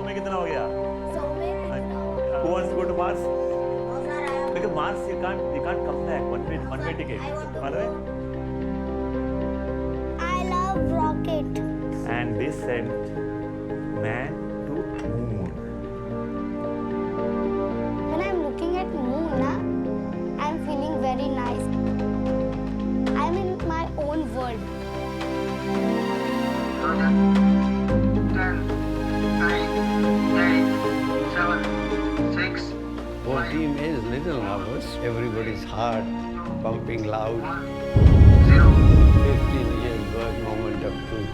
में कितना हो गया? 100 में कितना हो गया? Who wants to go to Mars? Oh, sir, I want Because Mars you can't come back. One way ticket. I want to मालूम है? I love rocket. And they sent man to moon. When I'm looking at moon, I'm feeling very nice. I'm in my own world. 10, 9, 8, 7, 6, Whole team is little nervous. Everybody's heart pumping loud. 0. 15 years work, moment of truth.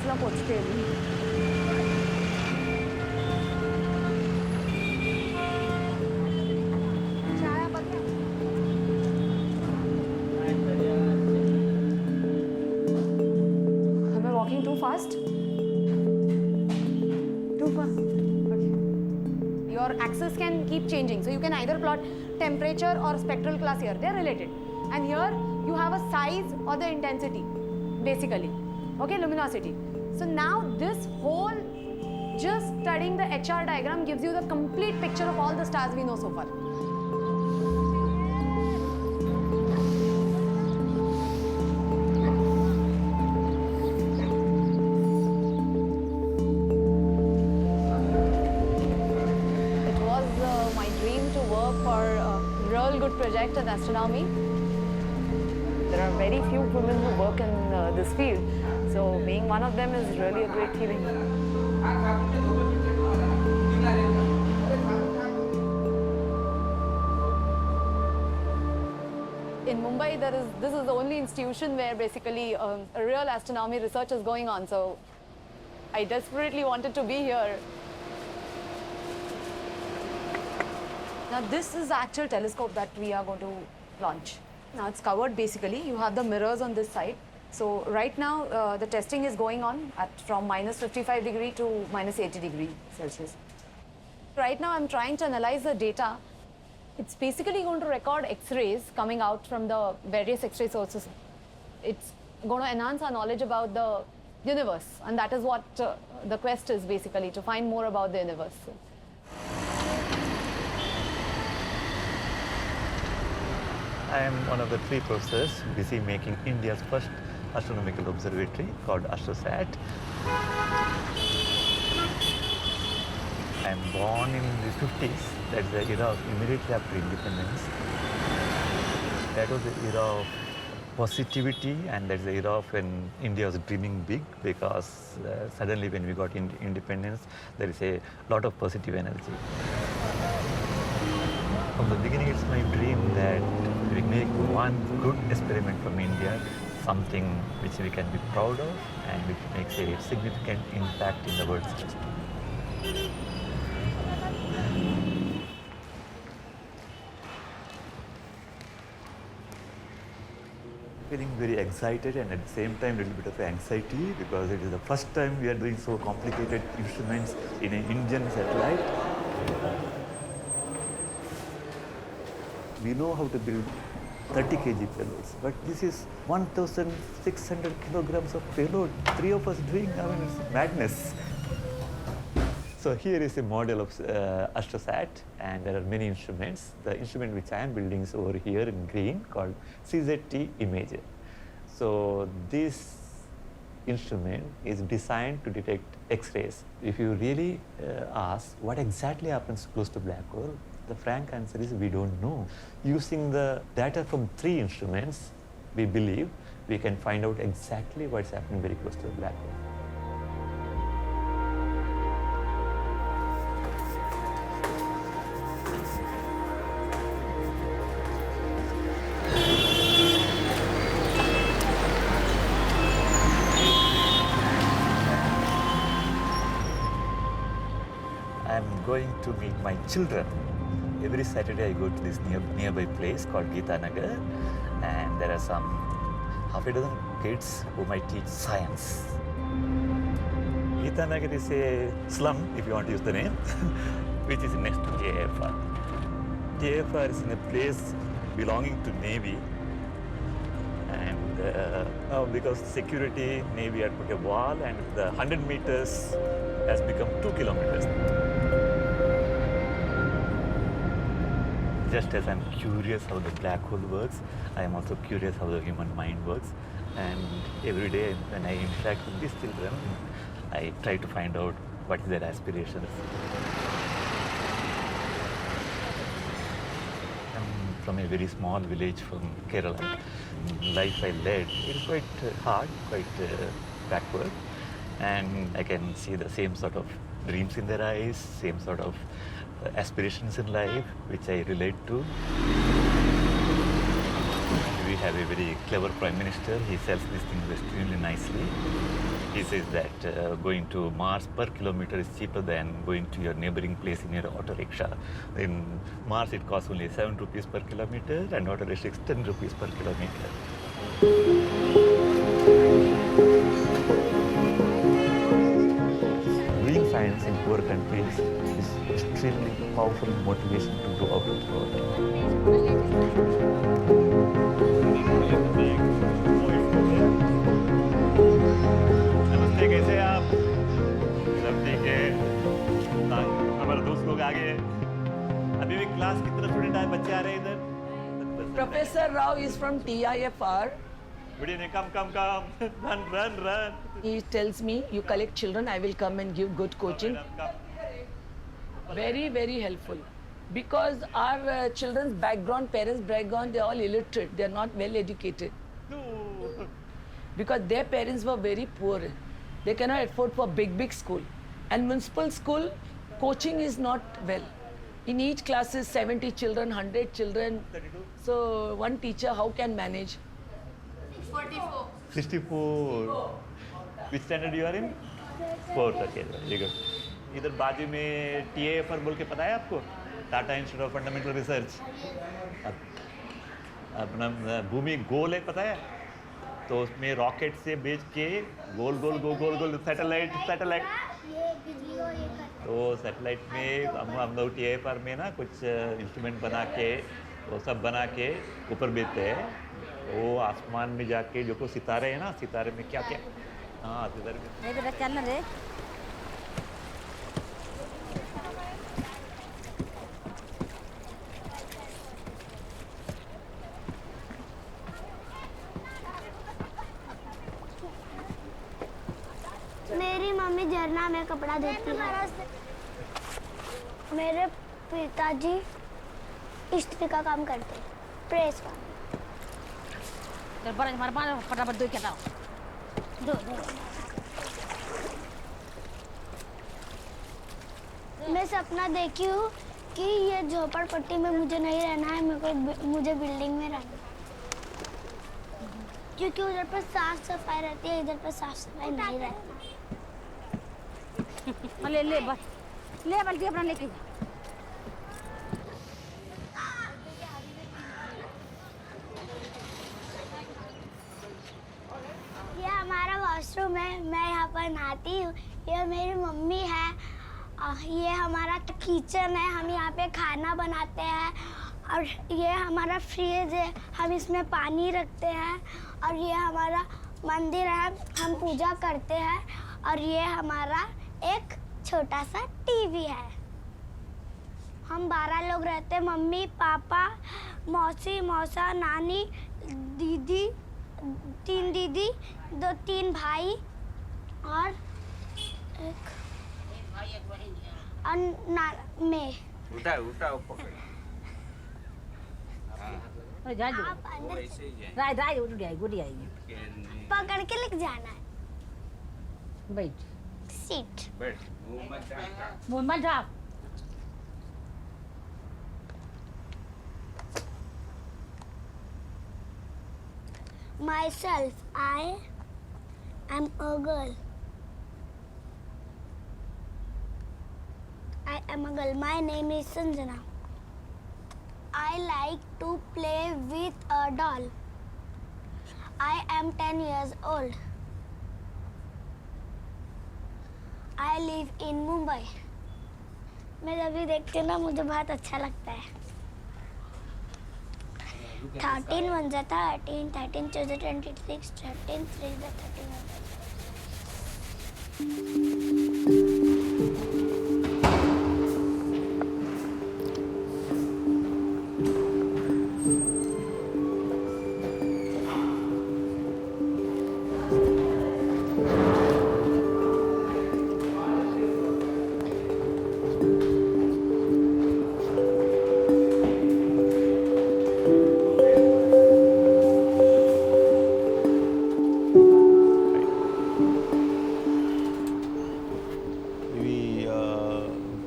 ला पोचते Am I walking too fast? Too fast? Okay. Your axis can keep changing. So you can either plot temperature or spectral class here. They're related. And here you have a size or the intensity, basically. Okay, luminosity. So now this whole, just studying the HR diagram gives you the complete picture of all the stars we know so far. It was my dream to work for a real good project in astronomy. There are very few women who work in this field, so being one of them is really a great feeling. In Mumbai, this is the only institution where basically a real astronomy research is going on, so I desperately wanted to be here. Now this is the actual telescope that we are going to launch. Now it's covered basically. You have the mirrors on this side. So right now the testing is going on from -55 degree to -80 degree Celsius. Right now I'm trying to analyze the data. It's basically going to record X-rays coming out from the various X-ray sources. It's going to enhance our knowledge about the universe, and that is what the quest is basically, to find more about the universe. I am one of the 3 professors busy making India's first astronomical observatory called AstroSat. I am born in the 50s. That's the era of immediately after independence. That was the era of positivity, and that's the era of when India was dreaming big, because suddenly when we got independence, there is a lot of positive energy. From the beginning, it's my dream that we make one good experiment from India, something which we can be proud of and which makes a significant impact in the world system. Feeling very excited and at the same time a little bit of anxiety, because it is the first time we are doing so complicated instruments in an Indian satellite. We know how to build 30 kg payloads, but this is 1,600 kilograms of payload. 3 of us doing, I mean, it's madness. So here is a model of AstroSat, and there are many instruments. The instrument which I am building is over here in green, called CZT Imager. So this instrument is designed to detect X-rays. If you really ask what exactly happens close to black hole, the frank answer is we don't know. Using the data from 3 instruments, we believe we can find out exactly what's happening very close to the black hole. I'm going to meet my children. Every Saturday I go to this nearby place called Geeta Nagar, and there are some half a dozen kids whom I teach science. Geeta Nagar is a slum, if you want to use the name, which is next to TIFR. TIFR is in a place belonging to Navy, and now because security, Navy had put a wall, and the 100 meters has become 2 kilometers. Just as I'm curious how the black hole works, I am also curious how the human mind works. And every day when I interact with these children, I try to find out what is their aspirations. I'm from a very small village from Kerala. Life I led is quite hard, quite backward. And I can see the same sort of dreams in their eyes, same sort of aspirations in life, which I relate to. We have a very clever Prime Minister. He sells these things extremely nicely. He says that going to Mars per kilometer is cheaper than going to your neighboring place in your auto rickshaw. In Mars, it costs only 7 rupees per kilometer, and auto rickshaw is 10 rupees per kilometer. Doing science in poor countries is extremely powerful motivation to go out of the world. नमस्ते, कैसे हैं आप? सब ठीक है? हमारे दोस्त लोग आ गए। अभी भी क्लास कितने स्टूडेंट आए, बच्चे आ रहे हैं इधर? Professor Rao is from TIFR. Good evening, come, run. He tells me, you collect children, I will come and give good coaching. Come. Very, very helpful. Because our children's background, parents' background, they're all illiterate. They're not well educated. No. Because their parents were very poor. They cannot afford for big school. And municipal school, coaching is not well. In each class is 70 children, 100 children. 32. So one teacher, how can manage? 64. Which standard you are in? 4th. Okay, very good. इधर बाजू में TIFR बोल के पता है आपको? Tata institute of fundamental research. अपना भूमि गोल है, पता है? तो उसमें रॉकेट से भेज के गोल सैटेलाइट. तो सैटेलाइट में हम लोग TIFR में ना कुछ इंस्ट्रूमेंट बना के, वो सब बना के ऊपर भेजते हैं. वो आसमान में जाके जो को सितारे हैं ना, सितारे में क्या हाँ सितारे में बेटा चलना रे. मेरी मम्मी झरना में कपड़ा धोती है. मेरे पिताजी इस्त्री का काम करते हैं, प्रेस का. चल बड़ा हमारे पास फटाफट दो क्या दो. मैं सपना देखी हूँ कि ये झोपड़पट्टी में मुझे नहीं रहना है, मुझे बिल्डिंग में रहना है. क्योंकि उधर पर साफ सफाई रहती है, इधर पर साफ सफाई नहीं रहती. ले बल्कि अपना लेके जा. ये हमारा वॉशरूम है, मैं यहाँ पर नहाती हूँ. ये मेरी मम्मी है. ये हमारा किचन है, हम यहाँ पे खाना बनाते हैं. और ये हमारा फ्रिज है, हम इसमें पानी रखते हैं. और ये हमारा मंदिर है, हम पूजा करते हैं. और ये हमारा एक छोटा सा टीवी है. हम 12 लोग रहते हैं, मम्मी पापा मौसी मौसा नानी दीदी, 3 दीदी 3 भाई और एक में उल्टा पकड़ अरे जा दो आप अंदर राय राय गुड़ी आई पकड़ के लेके जाना है बैठ सीट बैठ मुंह मत डाल मुंह मत ढाक myself I am a girl. I am a girl. My name is Sanjana. I like to play with a doll. I am 10 years old. I live in Mumbai. मैं जब भी देखती हूँ ना मुझे बहुत अच्छा लगता है 13 1 जा 13 13 2 जा 26 13 3 जा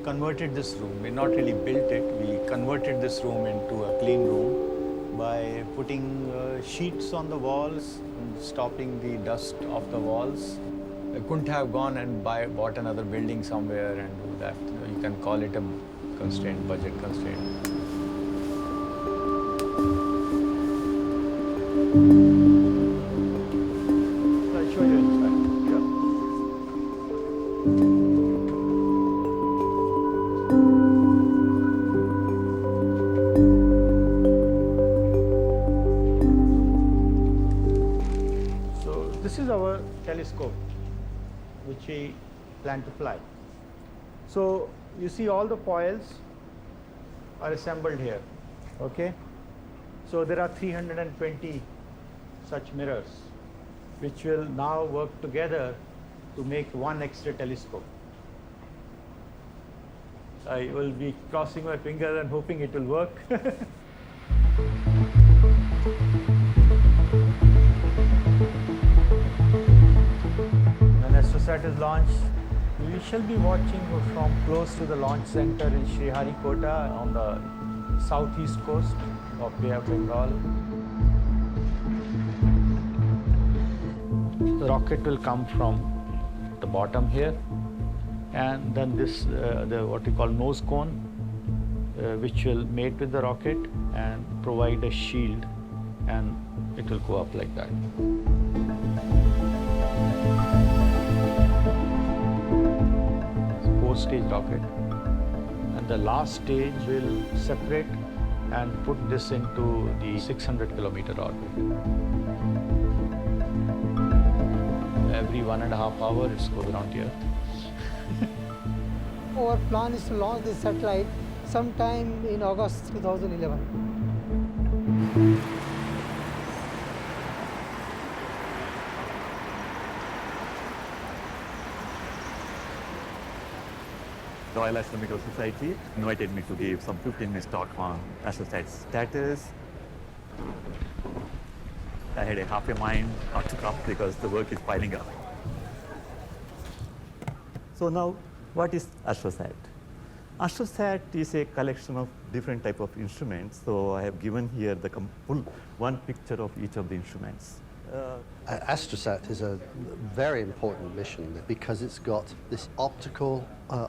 Converted this room. We not really built it. We converted this room into a clean room by putting sheets on the walls, and stopping the dust off the walls. I couldn't have gone and bought another building somewhere and do that. You can call it a constraint, budget constraint. I'll show you inside. Yeah. This is our telescope, which we plan to fly. So you see all the foils are assembled here, okay? So there are 320 such mirrors, which will now work together to make one extra telescope. I will be crossing my fingers and hoping it will work. When Astrosat is launched, we shall be watching from close to the launch center in Sriharikota on the southeast coast of Bay of Bengal. The rocket will come from the bottom here, and then this, what we call nose cone, which will mate with the rocket and provide a shield, and it will go up like that. Four-stage rocket, and the last stage will separate and put this into the 600-kilometer orbit. Every 1.5 hours it goes around the Earth. Our plan is to launch this satellite sometime in August 2011. Royal Astronomical Society invited me to give some 15-minute talk on Astrosat status. I had a half a mind not to come because the work is piling up. So now, what is Astrosat? Astrosat is a collection of different type of instruments. So I have given here the full one picture of each of the instruments. Astrosat is a very important mission because it's got this optical,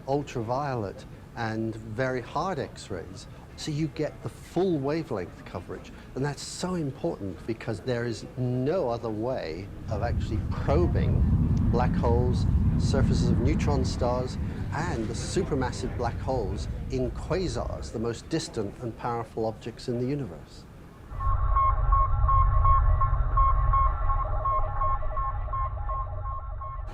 ultraviolet and very hard X-rays. So you get the full wavelength coverage. And that's so important because there is no other way of actually probing black holes, surfaces of neutron stars, and the supermassive black holes in quasars, the most distant and powerful objects in the universe.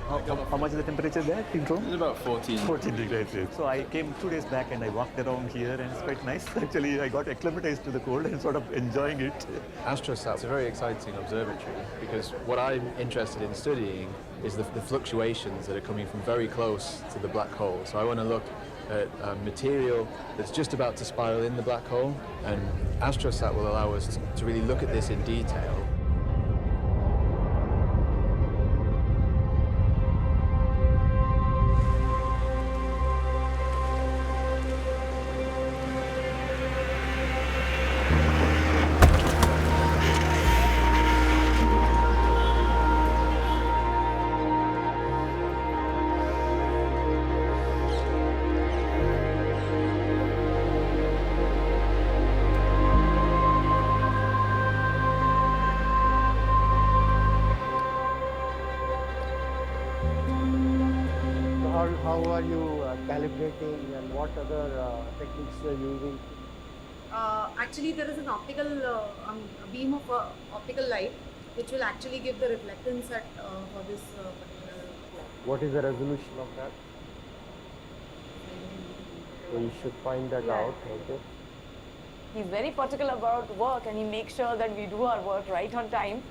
How much is the temperature there in Rome? It's about 14 degrees. So I came 2 days back and I walked around here and it's quite nice. Actually, I got acclimatized to the cold and sort of enjoying it. AstroSat is a very exciting observatory because what I'm interested in studying is the fluctuations that are coming from very close to the black hole. So I want to look at material that's just about to spiral in the black hole, and AstroSat will allow us to really look at this in detail. How are you calibrating and what other techniques you are using? Actually, there is an optical a beam of optical light which will actually give the reflectance at for this particular light. What is the resolution of that? So you should find that out. Okay. He's very particular about work and he makes sure that we do our work right on time.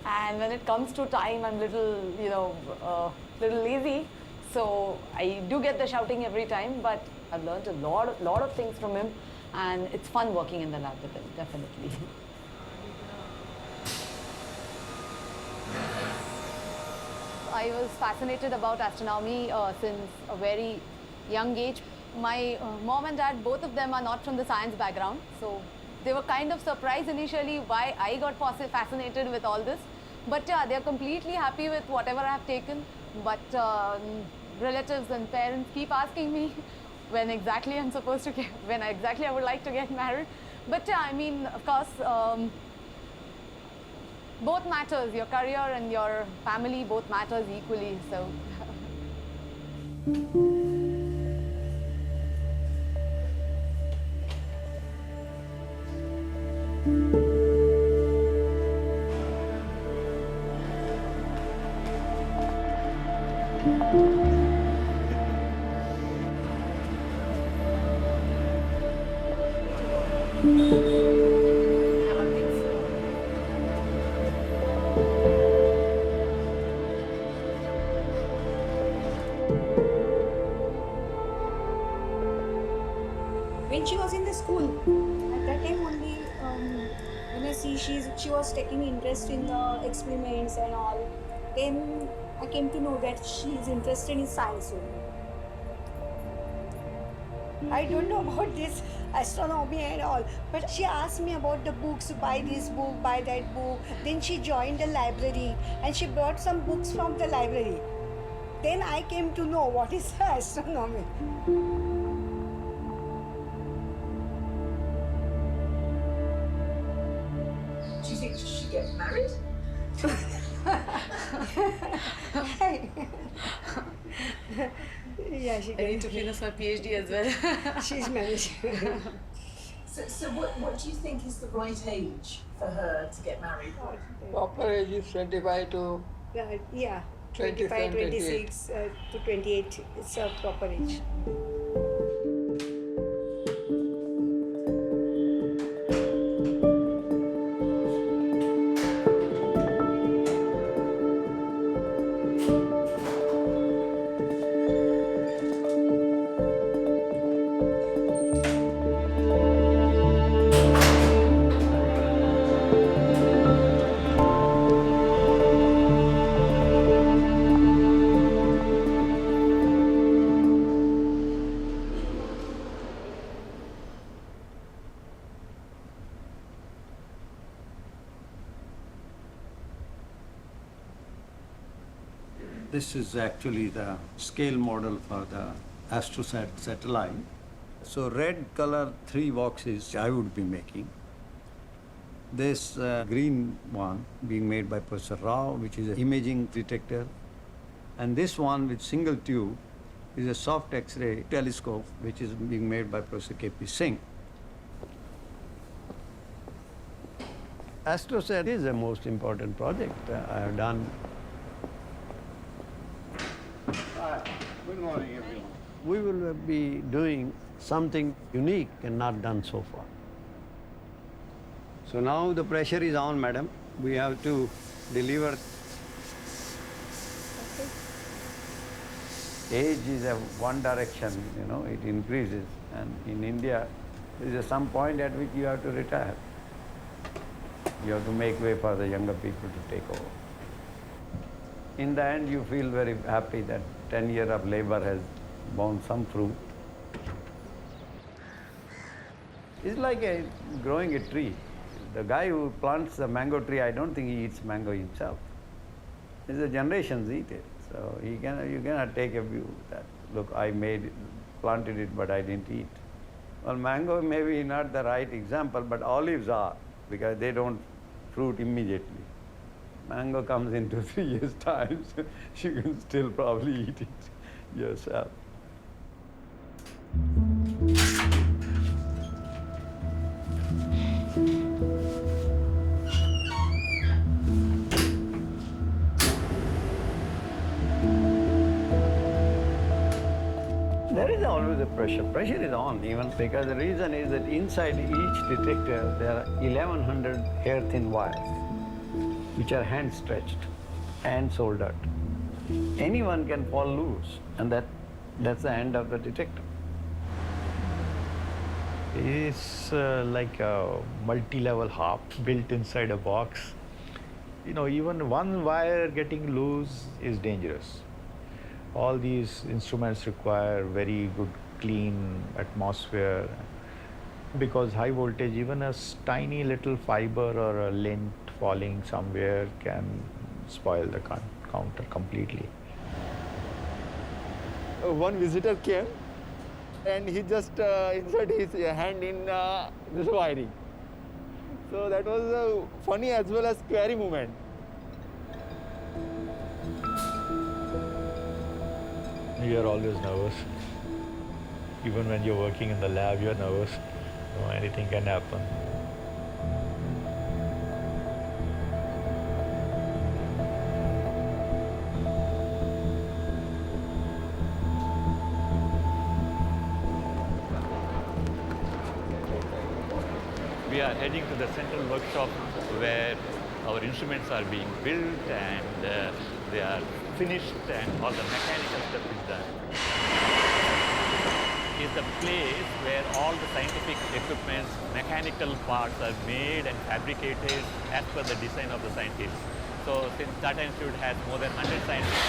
And when it comes to time, I'm little lazy. So I do get the shouting every time, but I've learned a lot of things from him, and it's fun working in the lab with him, definitely. I was fascinated about astronomy since a very young age. My mom and dad, both of them are not from the science background, so they were kind of surprised initially why I got fascinated with all this. But yeah, they're completely happy with whatever I've taken. But relatives and parents keep asking me when exactly I'm supposed to when exactly I would like to get married. But yeah, I mean, of course, both matters. Your career and your family both matters equally. So. When she was in the school, at that time only, when I see she was taking interest in the experiments and all, then I came to know that she is interested in science only. I don't know about this astronomy and all, but she asked me about the books, buy this book, buy that book. Then she joined the library and she brought some books from the library. Then I came to know what is astronomy. Do you think she should get married? Yeah, she I need to finish my PhD as well. She's managed. So what do you think is the right age for her to get married? Proper age is 25 to yeah, 25, 25, 26 to 28. It's a proper age. This is actually the scale model for the AstroSat satellite. So red color 3 boxes I would be making. This green one being made by Professor Rao, which is an imaging detector. And this one with single tube is a soft X-ray telescope, which is being made by Professor K.P. Singh. AstroSat is the most important project I have done. Good morning, everyone. We will be doing something unique and not done so far. So now the pressure is on, madam. We have to deliver. Age is a one direction, it increases. And in India, there is some point at which you have to retire. You have to make way for the younger people to take over. In the end, you feel very happy that 10 years of labor has borne some fruit. It's like growing a tree. The guy who plants the mango tree, I don't think he eats mango himself. It's the generations eat it. So you cannot take a view that, look, I planted it, but I didn't eat. Well, mango may be not the right example, but olives are, because they don't fruit immediately. Mango comes into 3 years' time, so you can still probably eat it yourself. There is always a pressure. Pressure is on even because the reason is that inside each detector there are 1100 hair-thin wires which are hand-stretched and soldered. Anyone can fall loose and that's the end of the detector. It's like a multi-level hub built inside a box. Even one wire getting loose is dangerous. All these instruments require very good, clean atmosphere because high voltage, even a tiny little fiber or a lint falling somewhere can spoil the counter completely. One visitor came and he just inserted his hand in this wiring. So that was a funny as well as scary moment. You are always nervous. Even when you're working in the lab, you're nervous. Anything can happen. We are heading to the central workshop where our instruments are being built and they are finished and all the mechanical stuff is done. It's the place where all the scientific equipment, mechanical parts are made and fabricated as per the design of the scientists. So since Tata Institute has more than 100 scientists,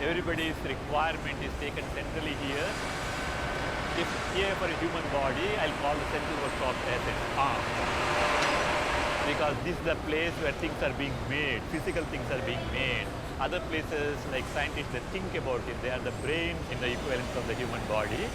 everybody's requirement is taken centrally here. If here for a human body, I'll call the central workshop as an arm. Because this is the place where things are being made, physical things are being made. Other places, like scientists, they think about it. They are the brain in the equivalence of the human body.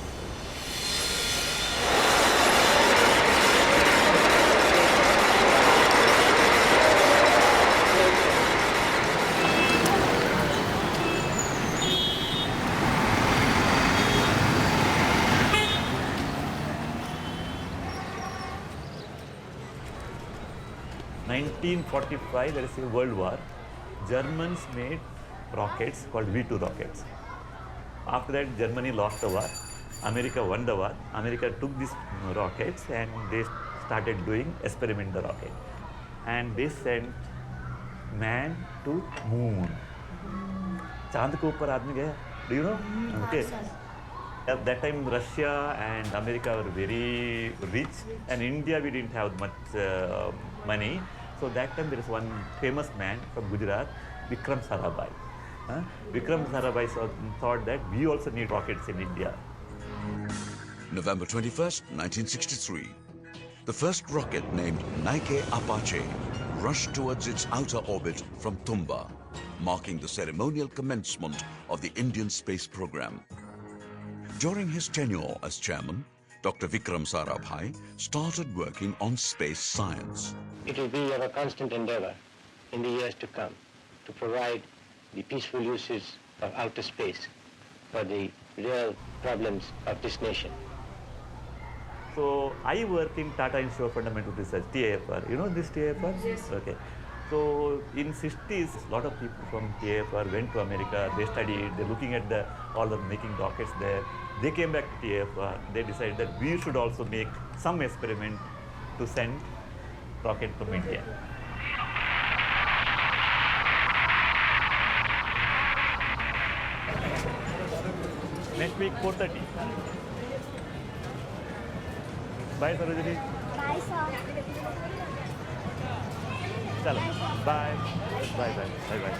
In 1945, there is a World War. Germans made rockets called V2 rockets. After that, Germany lost the war. America won the war. America took these rockets and they started doing experiment the rocket. And they sent man to moon. Chand ke upar aadmi gaya. Do you know? Okay. At that time, Russia and America were very rich, and India, we didn't have much money. So that time, there is one famous man from Gujarat, Vikram Sarabhai. Vikram Sarabhai thought that we also need rockets in India. November 21st, 1963. The first rocket named Nike Apache rushed towards its outer orbit from Tumba, marking the ceremonial commencement of the Indian space program. During his tenure as chairman, Dr. Vikram Sarabhai started working on space science. It will be our constant endeavor in the years to come to provide the peaceful uses of outer space for the real problems of this nation. So I work in Tata Institute of Fundamental Research, TIFR. You know this TIFR? Yes. Okay. So in 60s, a lot of people from TFR went to America. They studied. They're looking at all the making rockets there. They came back to TFR. They decided that we should also make some experiment to send rocket from India. Next week, 4:30. Bye, Sarojini. Bye, sir. Chalo. Bye. Bye, bye. Bye, bye.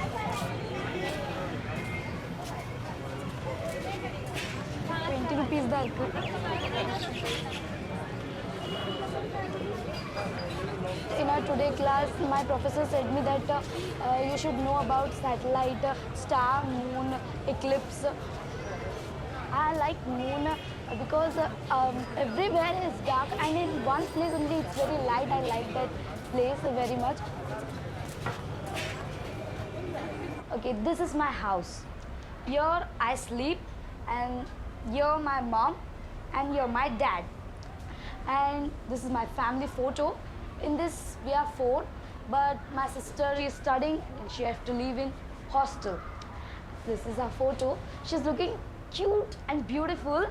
20 rupees the In our today class, my professor said me that you should know about satellite, star, moon, eclipse. I like moon because everywhere is dark and in one place only it's very light. I like that place very much. Okay, this is my house. Here I sleep and here my mom and here my dad. And this is my family photo. In this we are 4, but my sister is studying and she has to live in hostel. This is her photo. She's looking cute and beautiful.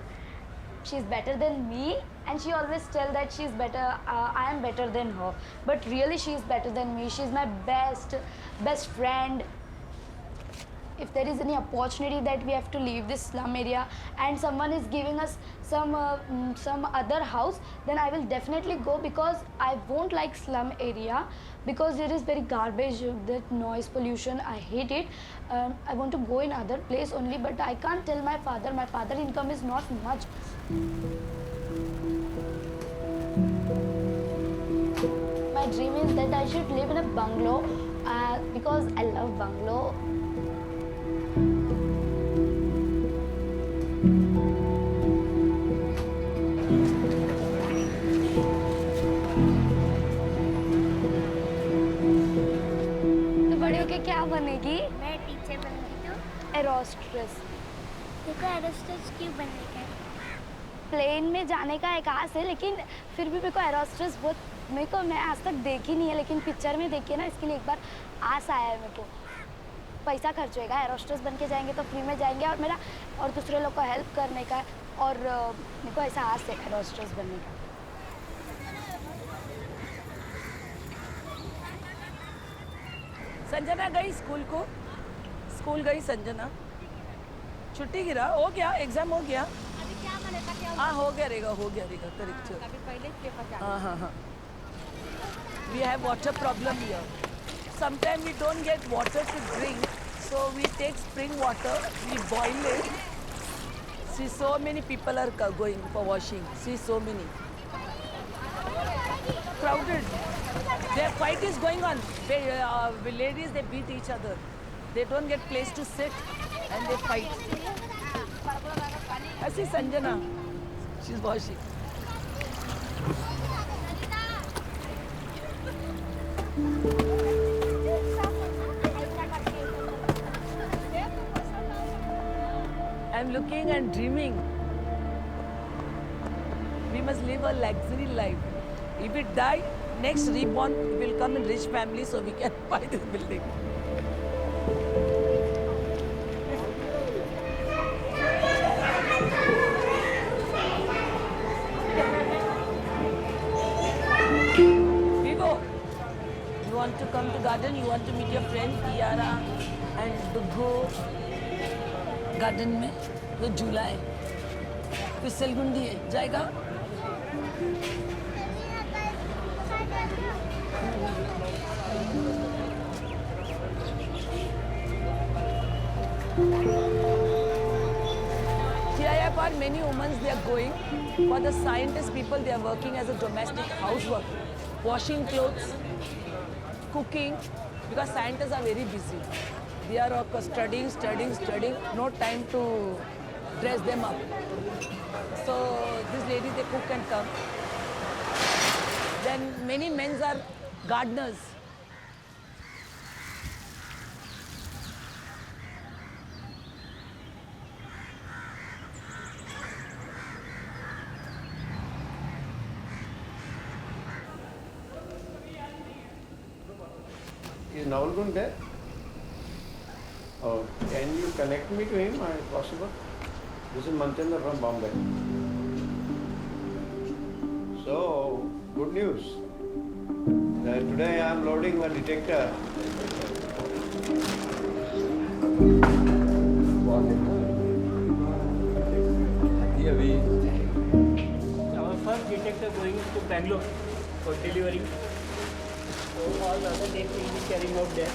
She's better than me and she always tells that she's better, I am better than her. But really she's better than me. She's my best friend. If there is any opportunity that we have to leave this slum area and someone is giving us some other house, then I will definitely go because I won't like slum area because it is very garbage, that noise pollution, I hate it. I want to go in other place only, but I can't tell my father income is not much. My dream is that I should live in a bungalow because I love bungalow. क्या बनेगी? मैं teacher बनूंगी तो एरोस्ट्रेस। देखो एरोस्ट्रेस क्यों बनेगा? Plane में जाने का एक आस है, लेकिन फिर भी मेरे को एरोस्ट्रेस मैं आज तक देखी नहीं है, लेकिन पिक्चर में देखी है ना, इसके लिए एक बार आस आया है मेरे को। पैसा खर्च होएगा, एरोस्ट्रेस बन के जाएंगे तो फ्री में जाएंगे और मेरा और दूसरे लोग को हेल्प करने का और मेरे को ऐसा आस है एरोस्ट्रेस बनने का। संजना गई स्कूल गई संजना। छुट्टी गिरा हो गया, एग्जाम हो गया। अभी क्या बनेगा क्या? हाँ हो गया रहेगा करेक्ट। अभी पहले पेपर हाँ। We have water problem here. Sometimes we don't get water to drink, so we take spring water, we boil it. See, so many people are going for washing. See, so many. Crowded. Their fight is going on. Ladies, they beat each other. They don't get place to sit and they fight. I see Sanjana. She's washing. I'm looking and dreaming. We must live a luxury life. If we die, next reborn will come in rich family so we can buy this building. Vivo, you want to come to garden? You want to meet your friend Tiara and Duggo? Garden में तो झूला है, फिसलगुंडी है, जाएगा? TIFR, many women they are going. For the scientist people, they are working as a domestic housework, washing clothes, cooking, because scientists are very busy. They are studying, no time to dress them up. So these ladies, they cook and come. Then many men are gardeners. Is Navalgund there? Oh, can you connect me to him if possible? This is Manchanda from Bombay. So, good news. Today I am loading a detector. Our first detector going to Bangalore for delivery. So all the other days we will be carrying out there.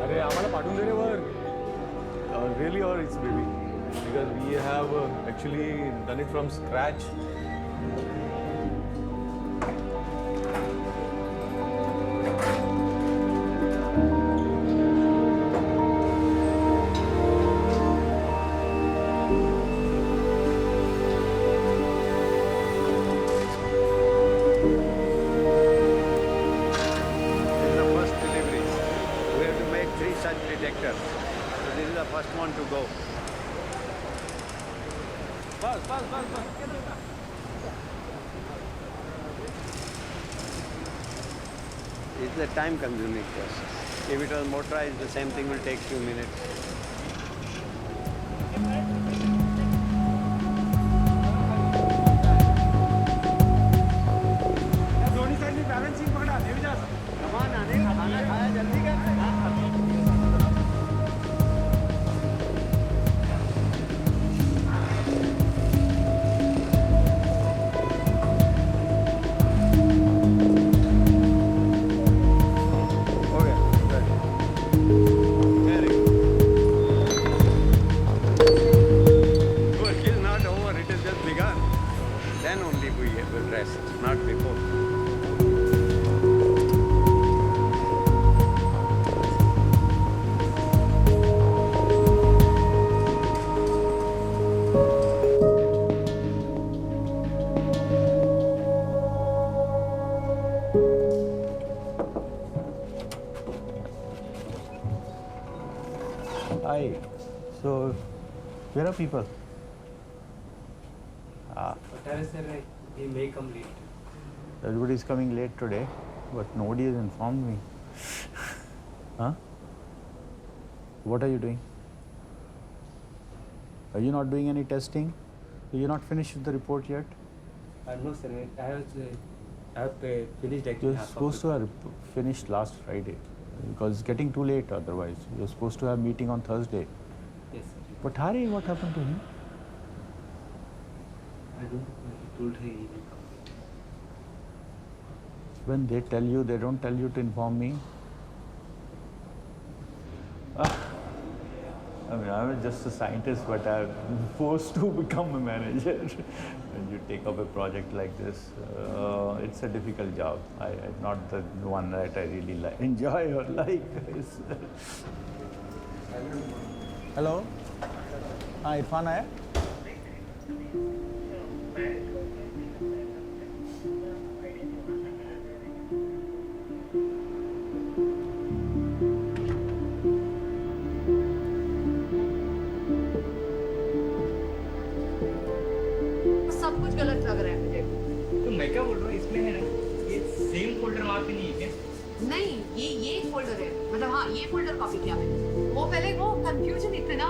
अरे आम्हाला पाठवून दे रे वर. Really or it's maybe? Because we have actually done it from scratch. This is the first delivery. We have to make 3 such detectors. So this is the first one to go. It's a time-consuming process. If it was motorized, the same thing will take few minutes. Work is not over, it has just begun. Then only we will rest, not before. Hi. So, where are people? We may come late. Everybody is coming late today, but nobody has informed me. Huh? What are you doing? Are you not doing any testing? Are you not finished with the report yet? No, sir. I have finished actually. You're supposed to have finished last Friday because it's getting too late otherwise. You're supposed to have meeting on Thursday. Yes, sir. But Hari, what happened to him? I don't know. He told her he will come. When they tell you, they don't tell you to inform me. I mean, I'm just a scientist, but I'm forced to become a manager. When you take up a project like this, it's a difficult job. Not the one that I really enjoy or like. Hello? हाँ इरफान आया? सब कुछ गलत लग रहा है मुझे। तो मैं क्या बोल रहा हूँ इसमें है ना ये सेम फोल्डर वहाँ पे नहीं है क्या? नहीं ये फोल्डर है मतलब हाँ ये फोल्डर कॉपी किया मैंने वो पहले वो कंफ्यूजन इतना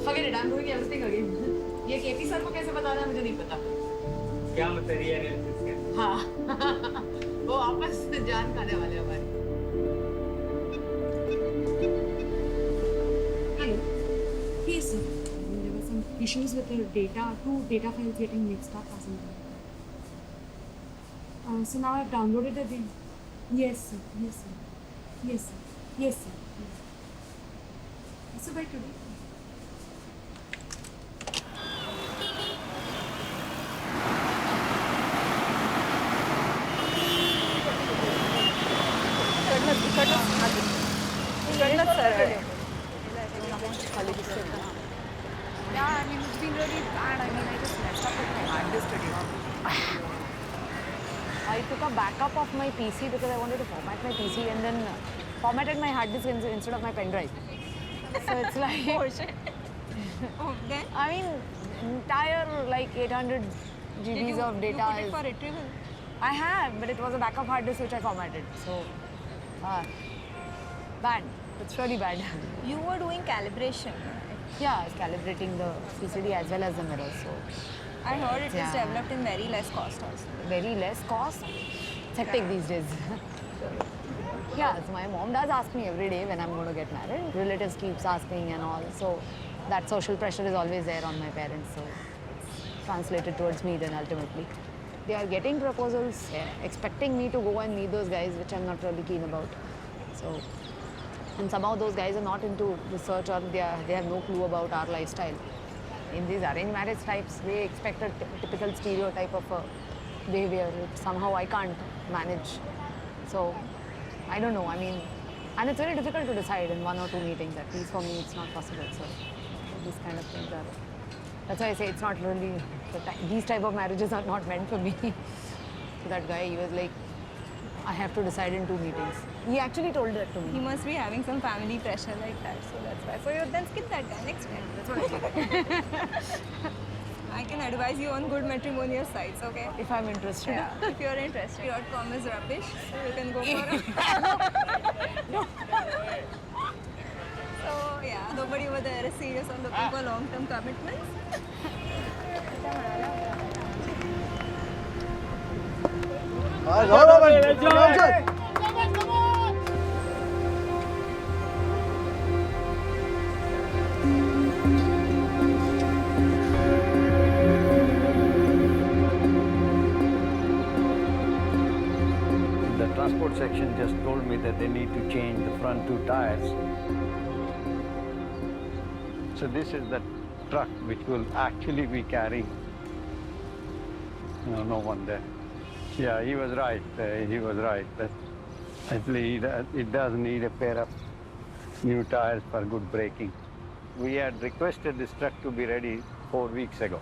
forget it I'm doing everything again ये केपी सर को कैसे बताना है मुझे नहीं पता क्या मतलब रियल हाँ वो वापस जान खाने वाले हमारे hello yes sir there were some issues with the data 2 data files getting mixed up or something so now I've downloaded it again. Yes, sir. Yes, sir. Yes, sir. Yes, sir. Yes. So by today. Yeah, I mean, it's been really bad. I mean, I just messed up with my hard disk today. I took a backup of my PC because I wanted to format my PC and then formatted my hard disk instead of my pen drive. So it's like, Oh shit. Oh, then? I mean, entire like 800 GBs of data you put it is. for retrieval? I have, but it was a backup hard disk which I formatted. So, bad. It's really bad. You were doing calibration. Yeah, I was calibrating the PCD as well as the mirror. So, I heard it was Yeah. developed in very less cost also. very less cost. It's hectic these days. Yeah, so my mom does ask me every day when I'm going to get married. Relatives keeps asking and all. So that social pressure is always there on my parents. So it's translated towards me then ultimately. They are getting proposals, expecting me to go and meet those guys, which I'm not really keen about. So, and somehow those guys are not into research or they have no clue about our lifestyle. In these arranged marriage types, they expect a typical stereotype of a behavior, which somehow I can't manage. So, I don't know, I mean, and it's very difficult to decide in 1 or 2 meetings. At least for me, it's not possible. So, these kind of things are, that's why I say it's not really, these type of marriages are not meant for me. So that guy, he was like, I have to decide in 2 meetings. He actually told that to me. He must be having some family pressure like that, so that's why. So you then skip that guy next time. That's what I did. I can advise you on good matrimonial sites, okay? If I'm interested. Yeah, if you're interested. .com is rubbish, so you can go for No. So yeah, nobody over there is serious on looking for long-term commitments. The transport section just told me that they need to change the front 2 tires. So this is the truck which will actually be carrying. No one there. Yeah, he was right. He was right. That actually, it does need a pair of new tires for good braking. We had requested this truck to be ready 4 weeks ago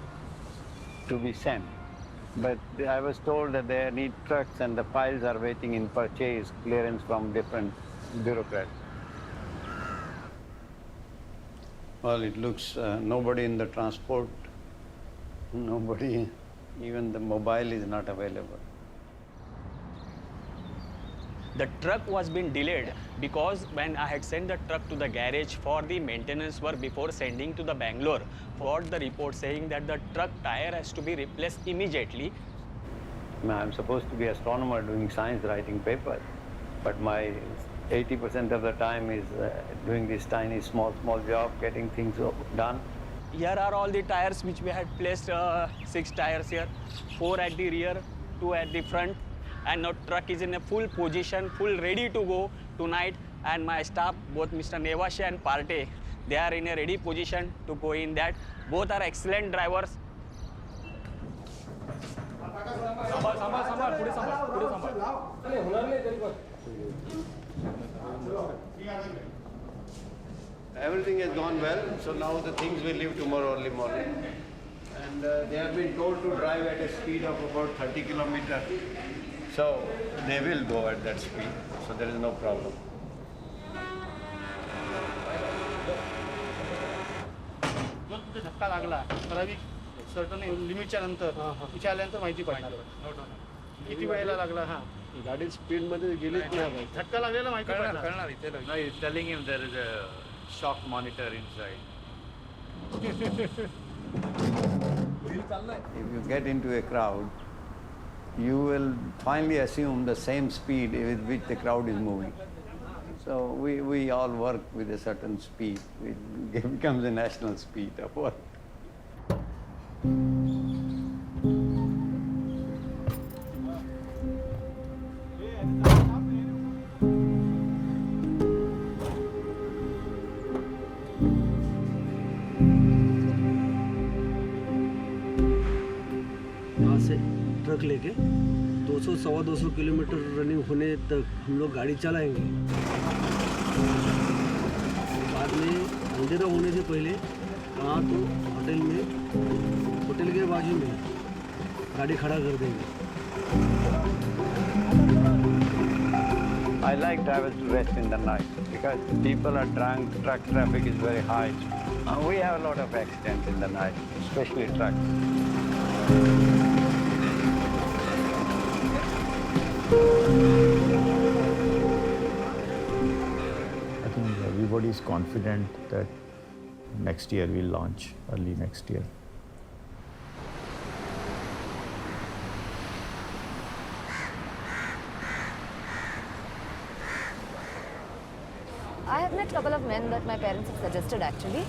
to be sent. But I was told that they need trucks and the files are waiting in purchase clearance from different bureaucrats. Well, it looks nobody in the transport, nobody, even the mobile is not available. The truck was being delayed because when I had sent the truck to the garage for the maintenance work before sending to the Bangalore, got the report saying that the truck tire has to be replaced immediately. I'm supposed to be an astronomer doing science writing papers, but my 80% of the time is doing this tiny, small job, getting things done. Here are all the tires which we had placed, 6 tires here, 4 at the rear, 2 at the front. And now truck is in a full position, full ready to go tonight. And my staff, both Mr. Nevashe and Parte, they are in a ready position to go in that. Both are excellent drivers. Everything has gone well, so now the things will leave tomorrow early morning. And they have been told to drive at a speed of about 30 kilometers. So they will go at that speed, so there is no problem. धक्का लागला ठराविक certain लिमिटच्या नंतर तिथे आल्यानंतर माहिती पडणार किती वेळेला लागला हा गाडी स्पीड मध्ये गेलीच नाही धक्का लागलेला माहिती पडणार इथे no, he's telling him there is a shock monitor inside. If you get into a crowd, you will finally assume the same speed with which the crowd is moving. So we all work with a certain speed. It becomes a national speed of work. यहाँ से truck लेके 200-225 kilometre running होने तक हम लोग गाड़ी चलाएंगे। बाद में अंधेरा होने से पहले कहाँ तो होटल के बाजू में गाड़ी खड़ा कर देंगे। I like drivers to rest in the night because people are drunk, truck traffic is very high. We have a lot of accidents in the night, especially trucks. I think everybody is confident that next year we'll launch, early next year. I have met a couple of men that my parents have suggested actually.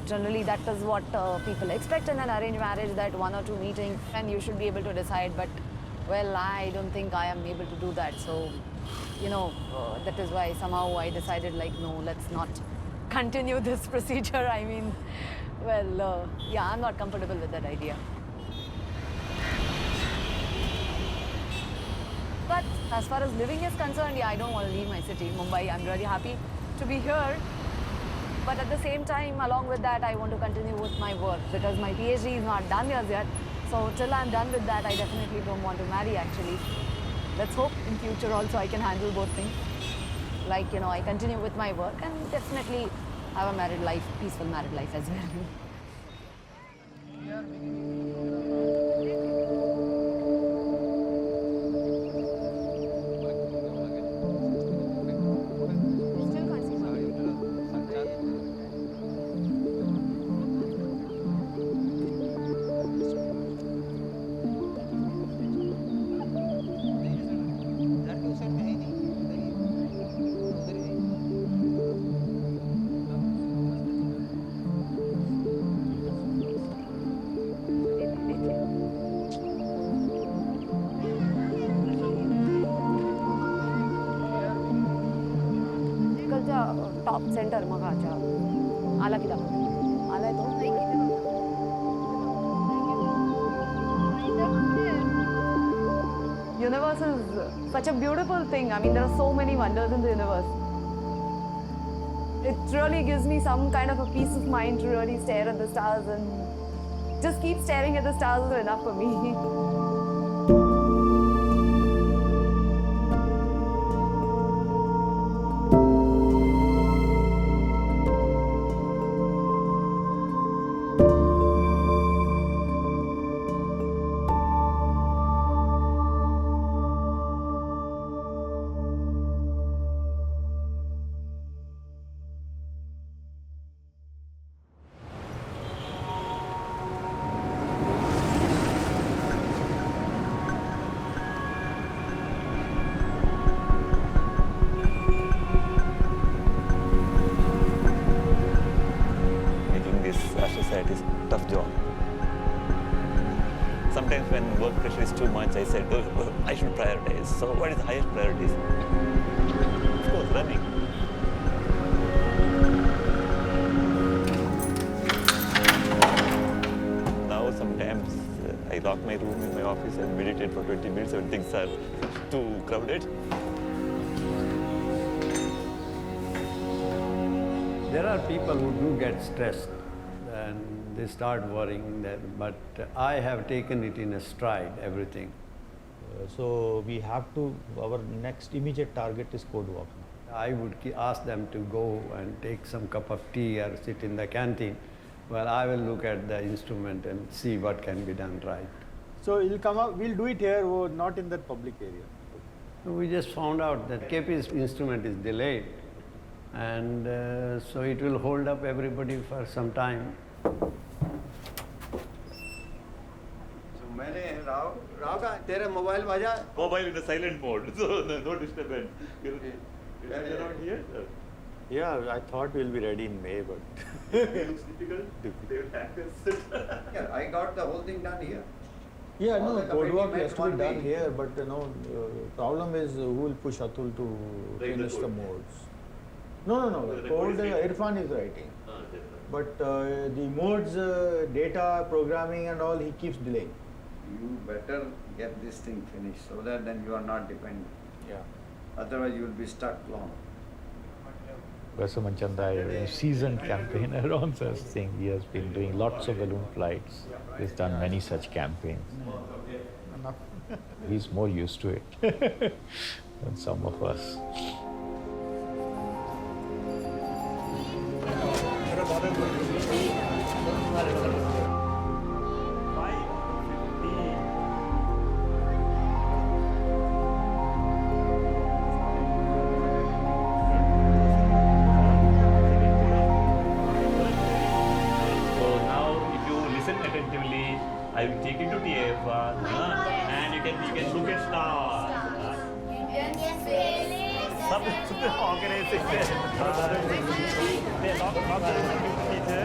Generally that is what people expect in an arranged marriage, that 1 or 2 meetings and you should be able to decide, but well, I don't think I am able to do that. So, that is why somehow I decided like, no, let's not continue this procedure. I mean, well, yeah, I'm not comfortable with that idea. But as far as living is concerned, yeah, I don't want to leave my city, Mumbai. I'm really happy to be here. But at the same time, along with that, I want to continue with my work because my PhD is not done as yet. So till I'm done with that, I definitely don't want to marry actually. Let's hope in future also I can handle both things. Like, I continue with my work and definitely have a married life, peaceful married life as well. Top centre मग अच्छा आला की दाखव आलाय तो Universe is such a beautiful thing. I mean, there are so many wonders in the universe. It really gives me some kind of a peace of mind to really stare at the stars, and just keep staring at the stars is enough for me. Is a tough job. Sometimes when work pressure is too much, I said, oh, I should prioritize. So what is the highest priorities? Of course, running. Now sometimes I lock my room in my office and meditate for 20 minutes when things are too crowded. There are people who do get stressed and they start worrying that, but I have taken it in a stride, everything. So we have to, our next immediate target is code walk. I would ask them to go and take some cup of tea or sit in the canteen. Well, I will look at the instrument and see what can be done right. So it'll come up, we'll do it here or not in that public area. We just found out that KP's instrument is delayed, and so it will hold up everybody for some time. So मैंने राव का तेरा mobile बजा? Mobile in a silent mode, so no disturbance. You're not here, sir? Yeah, I thought we'll be ready in May, but It looks difficult. They will hack us. Yeah, I got the whole thing done here. yeah, All no, the code work committee has met to be one done week. here, but problem is who will push Atul to finish the code. modes. No, The code code is Irfan is writing. That's right. But the modes, data, programming and all, he keeps delaying. You better get this thing finished so that then you are not dependent. Yeah. Otherwise you will be stuck long. Professor Manchanda, a seasoned campaigner, also saying he has been doing lots of balloon flights. He's done many such campaigns. He's more used to it. than some of us. I will take you to TFR and you can look at stars. Some organization. They lock the teacher.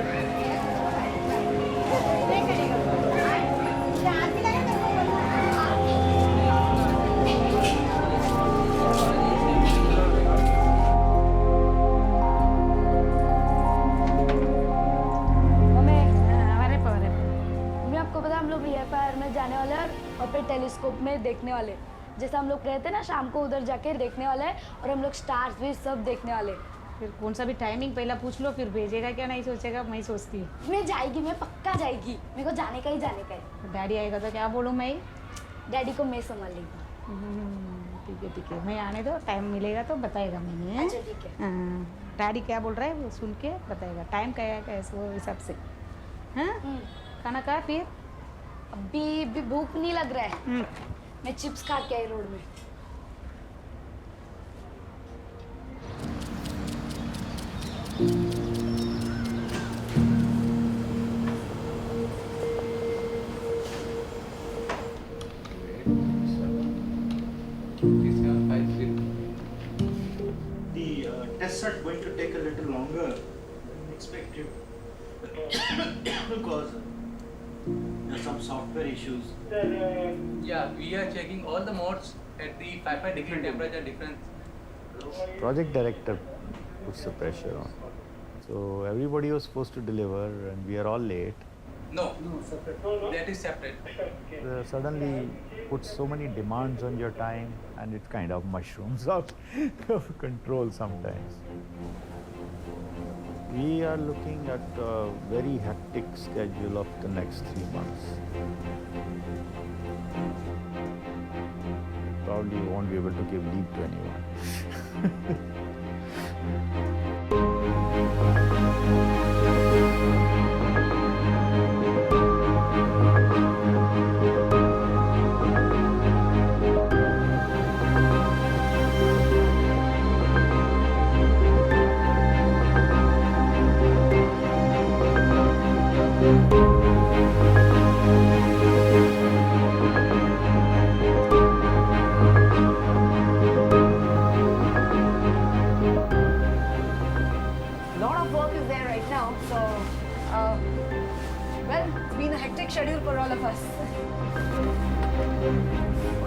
जाने वाले और फिर telescope में देखने वाले जैसे हम लोग कहते हैं ना शाम को उधर जाके देखने वाले और हम लोग स्टार्स भी सब देखने वाले। फिर कौन सा भी टाइमिंग पहला पूछ लो फिर भेजेगा क्या नहीं सोचेगा मैं सोचती हूँ। मैं जाएगी मैं पक्का जाएगी मेरे को जाने का है। डैडी आएगा तो क्या बोलूँ मैं? डैडी को मैं संभाल लेगी। ठीक है मैं आने दो टाइम मिलेगा तो बताएगा मैंने। अच्छा ठीक है। डैडी क्या बोल रहा है वो सुन के बताएगा टाइम क्या है वो हिसाब से। हाँ खाना खा फिर अभी भूख नहीं लग रहा है। मैं चिप्स खा के आई रोड में। The tests are going to take a little longer than expected because there are some software issues. Yeah, we are checking all the modes at the 5 different temperature difference. Project director puts the pressure on. So everybody was supposed to deliver and we are all late. No, separate. That is separate. Suddenly puts so many demands on your time and it kind of mushrooms out of control sometimes. We are looking at a very hectic schedule of the next 3 months. Probably won't be able to give leave to anyone. Schedule for all of us.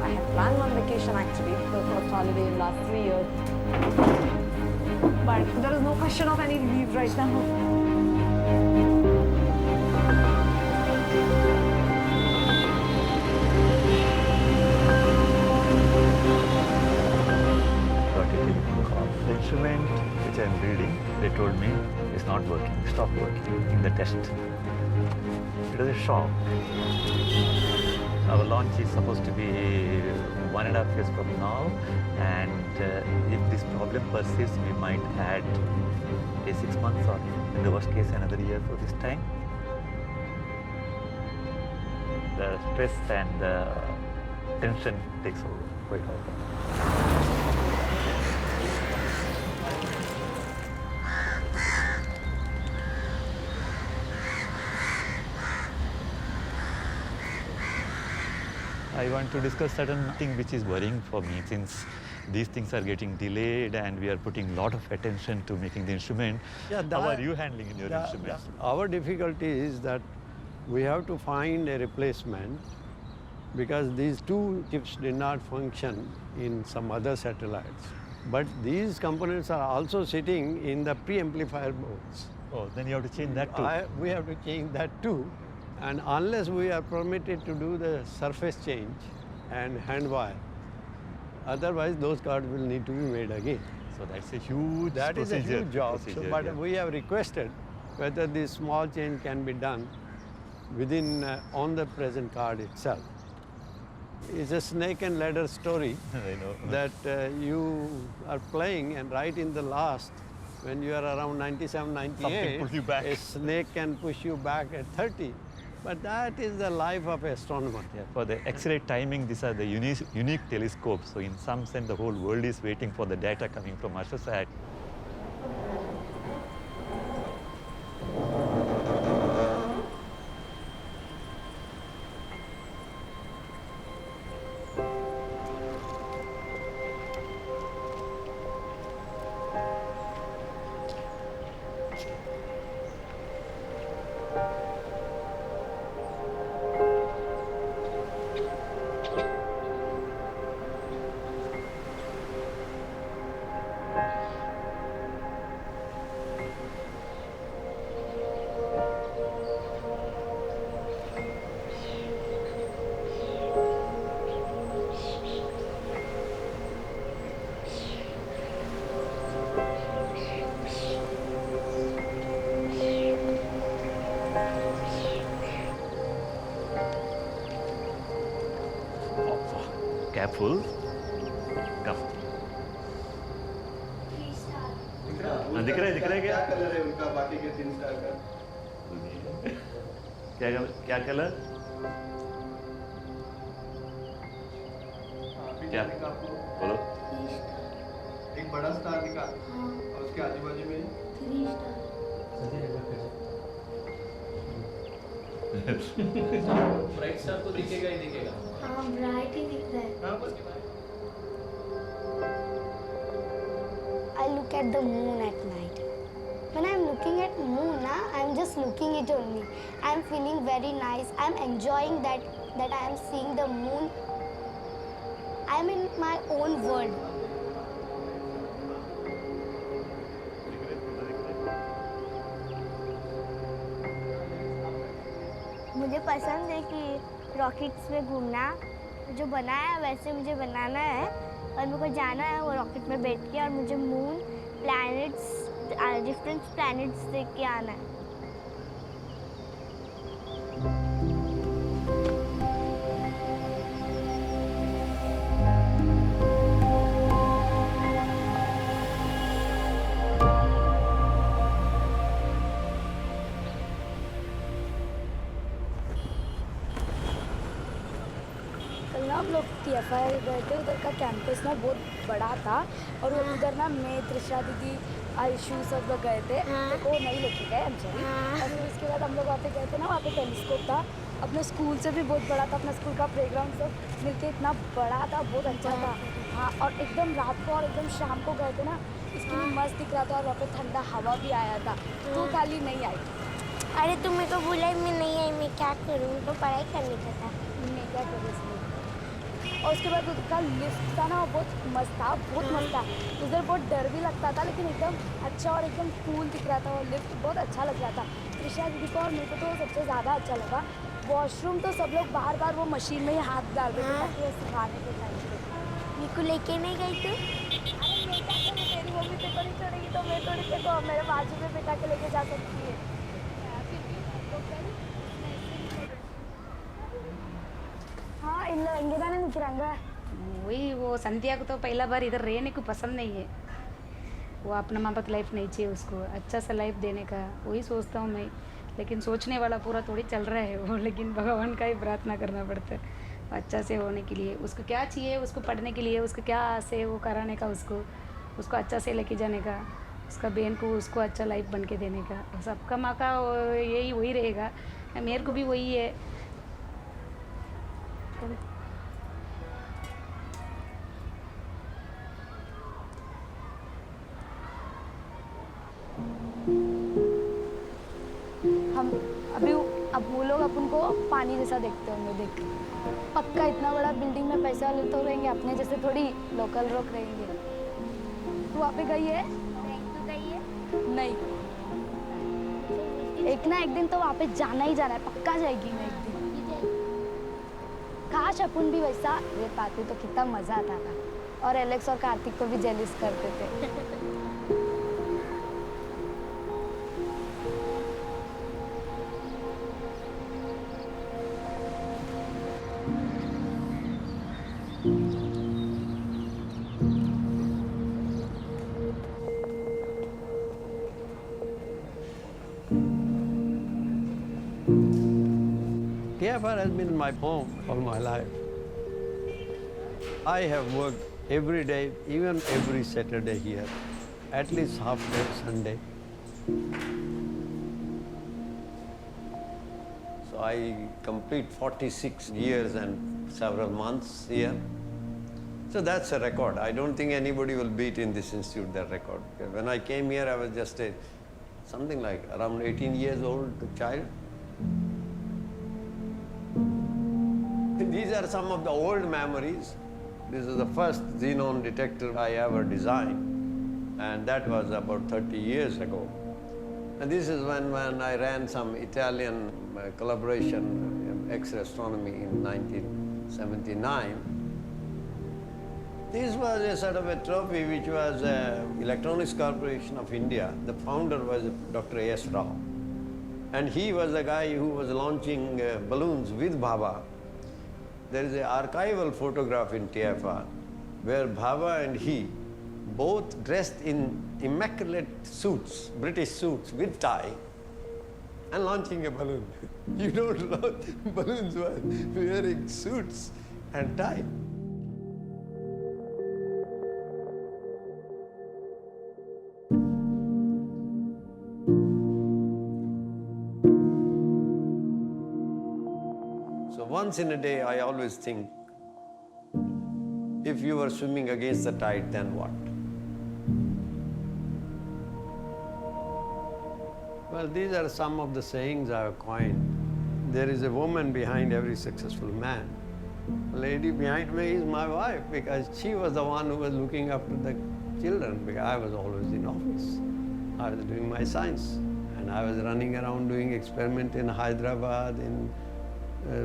I had planned one vacation actually, the first holiday in the last 3 years. But there is no question of any leave right now. Got a telephone call. The instrument which I am reading, they told me is not working, stopped working in the test. It was a shock. Our launch is supposed to be 1.5 years from now, and if this problem persists, we might add 6 months or in the worst case another year for this time. The stress and the tension takes over quite often. I want to discuss certain thing which is worrying for me since these things are getting delayed and we are putting a lot of attention to making the instrument. Yeah, how are you handling in your instrument? Our difficulty is that we have to find a replacement because these two chips did not function in some other satellites. But these components are also sitting in the pre-amplifier boards. Oh, then you have to change that too. We have to change that too. And unless we are permitted to do the surface change and hand wire, otherwise those cards will need to be made again. So that's a huge That is a huge job. But yeah. we have requested whether this small change can be done within on the present card itself. It's a snake and ladder story. I know. That you are playing, and right in the last, when you are around 97, 98, pulls you back. a snake can push you back at 30. But that is the life of an astronomer. Yeah, for the X-ray timing, these are the unique telescopes. So in some sense, the whole world is waiting for the data coming from AstroSat. Careful. Come. दिख रहा है क्या colour है उनका बाकी के 3 star का? क्या कलर? क्या? बोलो। एक बड़ा स्टार दिखा और उसके आजू बाजू में 3 स्टार। ब्राइट स्टार तो दिखेगा ही दिखेगा। हाँ, ब्राइट ही दिख रहा है। I look at the moon at night. When I'm looking at moon, I'm just looking it only. I'm feeling very nice. I'm enjoying that I am seeing the moon. I'm in my own world. मुझे पसंद है कि rockets में घूमना, जो बनाया है वैसे मुझे बनाना है और मेरे को जाना है वो रॉकेट में बैठ के और मुझे मून, प्लैनेट्स, डिफरेंट प्लैनेट्स देख के आना है। हम लोग TFI गए थे, उधर का कैंपस ना बहुत बड़ा था और उधर ना मैं, त्रिशा दीदी, आयुषु सब लोग गए थे। वो नहीं लेके गए हम सभी। और फिर उसके बाद हम लोग वहाँ पे गए थे ना, वहाँ पे टेलीस्कोप था अपने स्कूल से भी बहुत बड़ा था। अपना स्कूल का प्लेग्राउंड सब मिलके इतना बड़ा था, बहुत अच्छा था। हाँ, और एकदम रात को और एकदम शाम को गए थे ना, इसके लिए मस्त दिख रहा था और वहाँ पे ठंडा हवा भी आया था। तो खाली नहीं आई। अरे तुम मेरे को बुलाई, मैं नहीं आई, मैं क्या करूँ, तो पढ़ाई करने का था। मैं क्या करूँ इसमें। और उसके बाद उसका लिफ्ट था ना, वो बहुत मस्त था, बहुत मस्त था। उधर बहुत डर भी लगता था लेकिन एकदम अच्छा और एकदम कूल दिख रहा था। और लिफ्ट बहुत अच्छा लग रहा था त्रिशा दीदी को और मेरे को तो सबसे ज़्यादा अच्छा लगा। वॉशरूम तो सब लोग बार बार वो मशीन में ही हाथ डाल देते थे ताकि वो सुखाने के टाइम पे। मेरे को लेके नहीं गई तू? अरे बेटा को तेरी मम्मी तेरे को नहीं छोड़ेगी तो मैं थोड़ी तेरे को मेरे बाजू में बेटा के लेके जा सकती है। हाँ, इंगिराने निकलेंगे। वही वो संध्या को तो पहला बार इधर रहने को पसंद नहीं है। वो अपना माँ बाप लाइफ नहीं चाहिए उसको, अच्छा सा लाइफ देने का वही सोचता हूँ मैं। लेकिन सोचने वाला पूरा थोड़ी चल रहा है वो, लेकिन भगवान का ही प्रार्थना करना पड़ता है अच्छा से होने के लिए। उसको क्या चाहिए, उसको पढ़ने के लिए, उसको क्या आस है वो कराने का, उसको अच्छा से लेके जाने का, उसका बहन को उसको अच्छा लाइफ बन के देने का। सबका माँ का यही वही रहेगा, मेरे को भी वही है। हम अभी अब वो लोग अपन को पानी जैसा देखते होंगे। देख, पक्का इतना बड़ा बिल्डिंग में पैसा लेते तो रहेंगे, अपने जैसे थोड़ी लोकल लोग रहेंगे। तू वहाँ पे गई है? तू गई है? नहीं। एक ना एक दिन तो वहाँ पे जाना ही जाना है, पक्का जाएगी मैं एक दिन। काश अपन भी वैसा रह पाते तो कितना मजा आता था। और एलेक्स और कार्तिक को भी जेलिस करते थे। TFR has been my home all my life. I have worked every day, even every Saturday here, at least half day Sunday. So I complete 46 years and several months here. So that's a record. I don't think anybody will beat in this institute that record. When I came here, I was just something like around 18 years old child. These are some of the old memories. This is the first xenon detector I ever designed, and that was about 30 years ago. And this is when I ran some Italian collaboration, X-ray astronomy in 1979. This was a sort of a trophy which was Electronics Corporation of India. The founder was Dr. A.S. Rao. And he was the guy who was launching balloons with Bhabha. There is an archival photograph in TFR where Bhabha and he, both dressed in immaculate suits, British suits with tie, and launching a balloon. You don't launch balloons while wearing suits and tie. So once in a day, I always think, if you were swimming against the tide, then what? Well, these are some of the sayings I have coined. There is a woman behind every successful man. The lady behind me is my wife, because she was the one who was looking after the children, because I was always in office. I was doing my science, and I was running around doing experiments in Hyderabad, in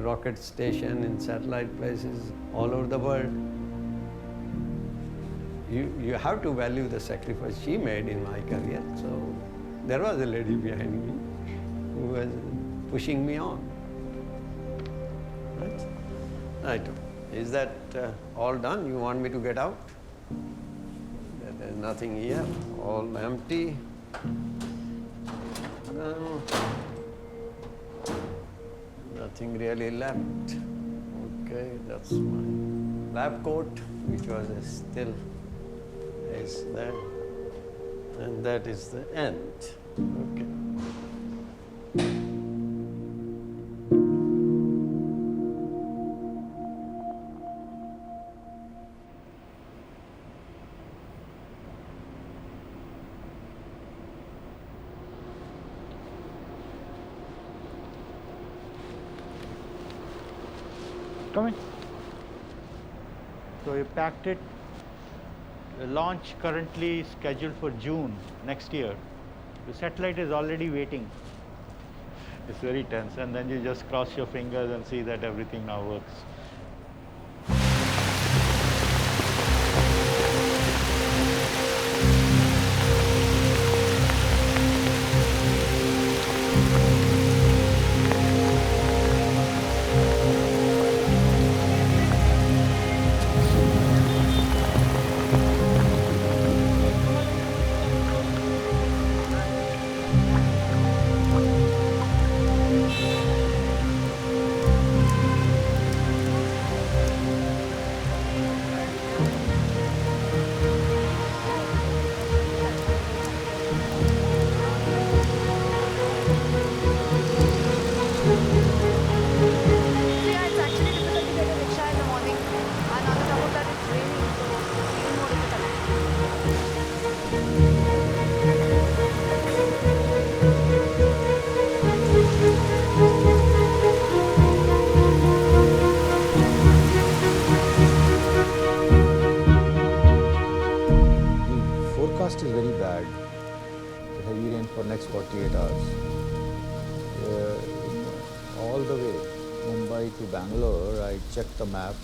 rocket station, in satellite places all over the world. You have to value the sacrifice she made in my career. So there was a lady behind me who was pushing me on. Right? Right. Is that all done? You want me to get out? There's nothing here, all empty. Nothing really left. Okay, that's my lab coat, which was still is there. And that is the end. Okay. Come in. So we packed it. The launch currently scheduled for June next year. The satellite is already waiting. It's very tense, and then you just cross your fingers and see that everything now works. Forecast is very bad. Heavy rain for next 48 hours. All the way, Mumbai to Bangalore, I checked the map.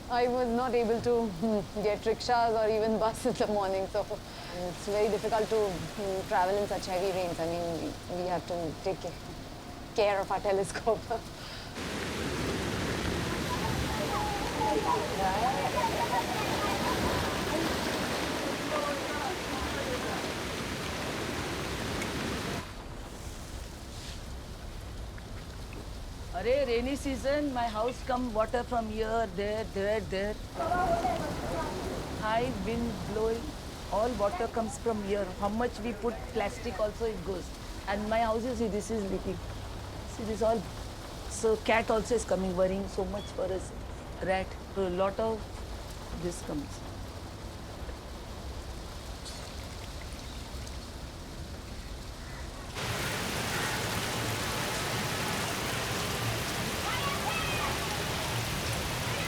I was not able to get rickshaws or even bus in the morning, so it's very difficult to travel in such heavy rains. I mean, we have to take care of our telescope. Arey, rainy season, my house come water from here, there. High wind blowing, all water comes from here. How much we put plastic also it goes. And my house, you see, this is leaking. See, this all. So cat also is coming, worrying so much for us. Rat, so a lot of this comes.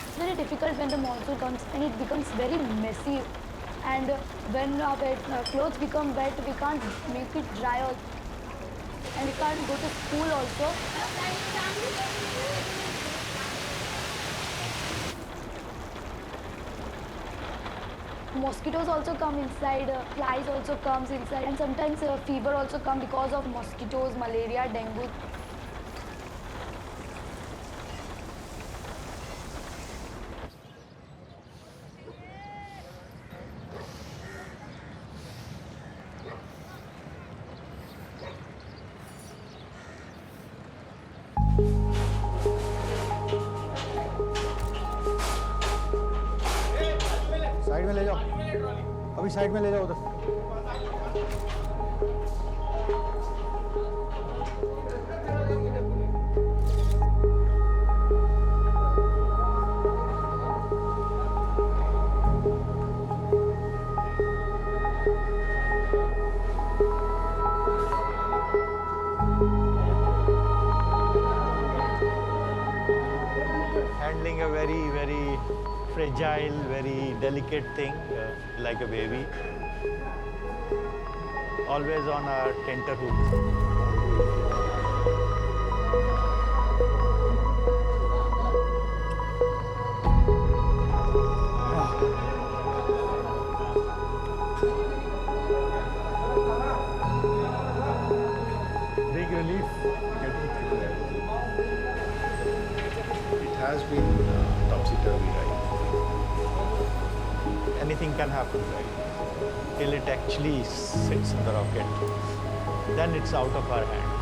It's very difficult when the monsoon comes and it becomes very messy. And when our clothes become wet, we can't make it dry also. And we can't go to school also. Mosquitoes also come inside, flies also comes inside, and sometimes fever also come because of mosquitoes, malaria, dengue. Side में ले जाओ, अभी side में ले जाओ उधर। Handling a very fragile, very delicate thing, like a baby. Always on our tenterhooks. Big relief getting through that. It has been topsy-turvy, right? Anything can happen, right? Till it actually sits in the rocket. Then it's out of our hands.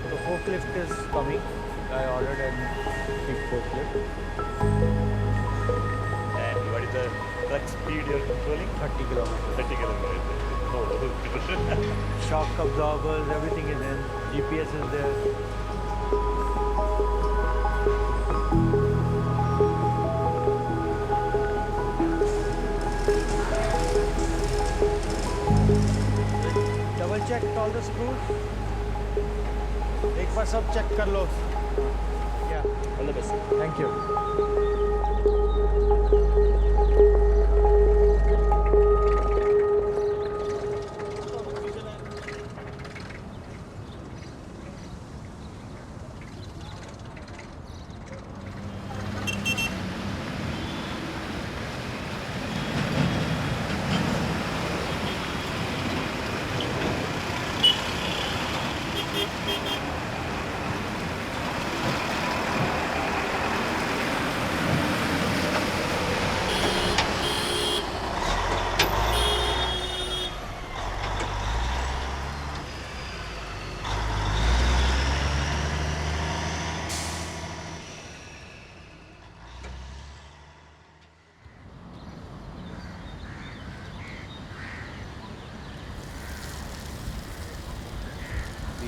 The forklift is coming. I ordered a big forklift. And what is the clutch speed you're controlling? 30 kilometers. 30 kilometers. Oh. Shock absorbers, everything is in. GPS is there. Double check all the screws. एक बार सब check कर लो. Yeah. All the best. Thank you.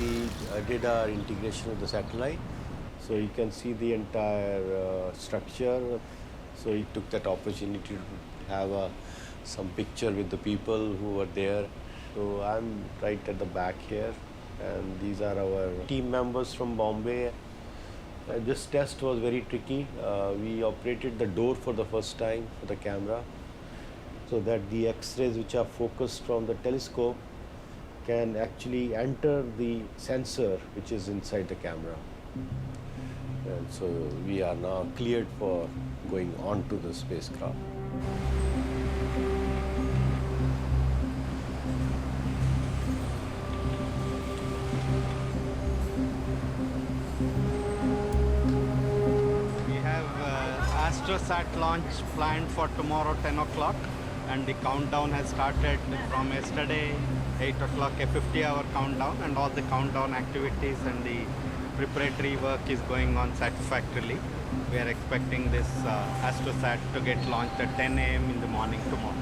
We did our integration of the satellite, so you can see the entire structure. So we took that opportunity to have some picture with the people who were there. So I'm right at the back here, and these are our team members from Bombay. This test was very tricky. We operated the door for the first time for the camera, so that the X-rays which are focused from the telescope can actually enter the sensor which is inside the camera. And so we are now cleared for going on to the spacecraft. AstroSat launch planned for tomorrow 10 o'clock, and the countdown has started from yesterday 8 o'clock, a 50-hour countdown, and all the countdown activities and the preparatory work is going on satisfactorily. We are expecting this AstroSat to get launched at 10 a.m. in the morning tomorrow.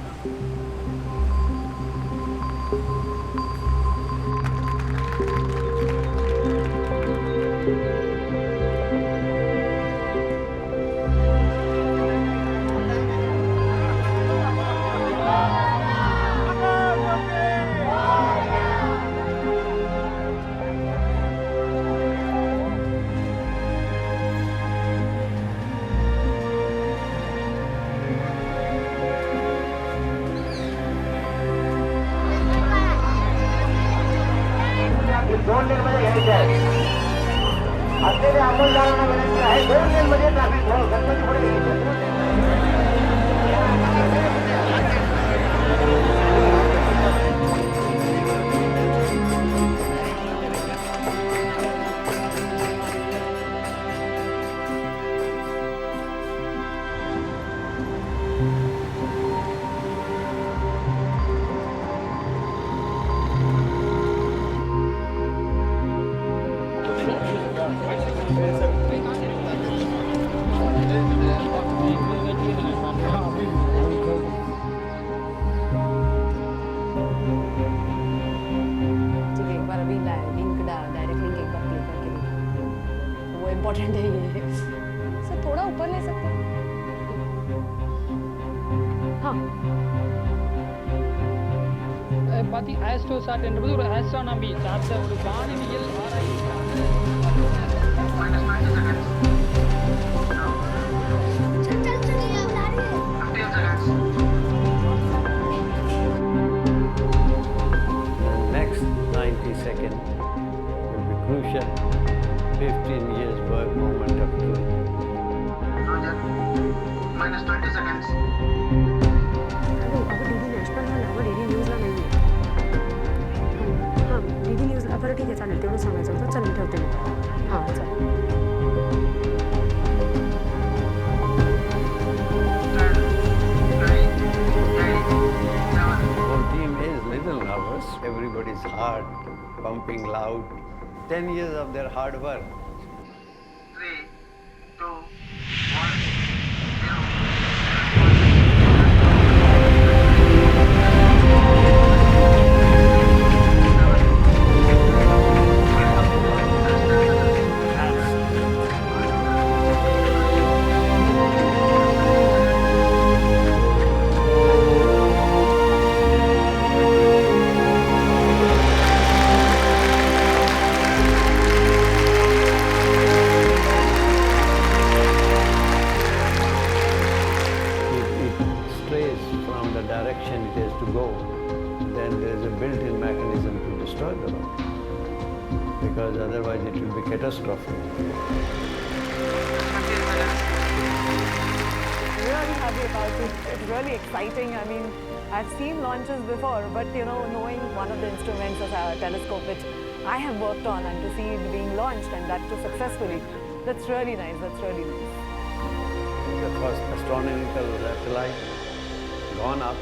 Important है ये sir थोड़ा ऊपर ले सकते हैं हाँ பாத்தி ஆஸ்ட்ரோசாட் என்பது ஒரு ஆஸ்ட்ரோனமி சார்ந்த ஒரு வானவியல் Next 90 seconds will be crucial. 15 years work moment of truth. Roger. Minus 20 seconds. अगर डीडी नॅशनल झाला व डीडी न्यूजला नाही हां डीडी न्यूजला बरं ठीक आहे चालेल तेवढं सांगायचं होतं चल मी ठेवते मी हां चल Our team is little nervous. Everybody's heart pumping loud. 10 years of their hard work. 3, 2, 1, because otherwise it will be catastrophic. Really happy about it. It's really exciting. I mean, I've seen launches before, but you know, knowing one of the instruments as a telescope which I have worked on and to see it being launched and that too successfully, that's really nice. That's really nice. The first astronomical satellite gone up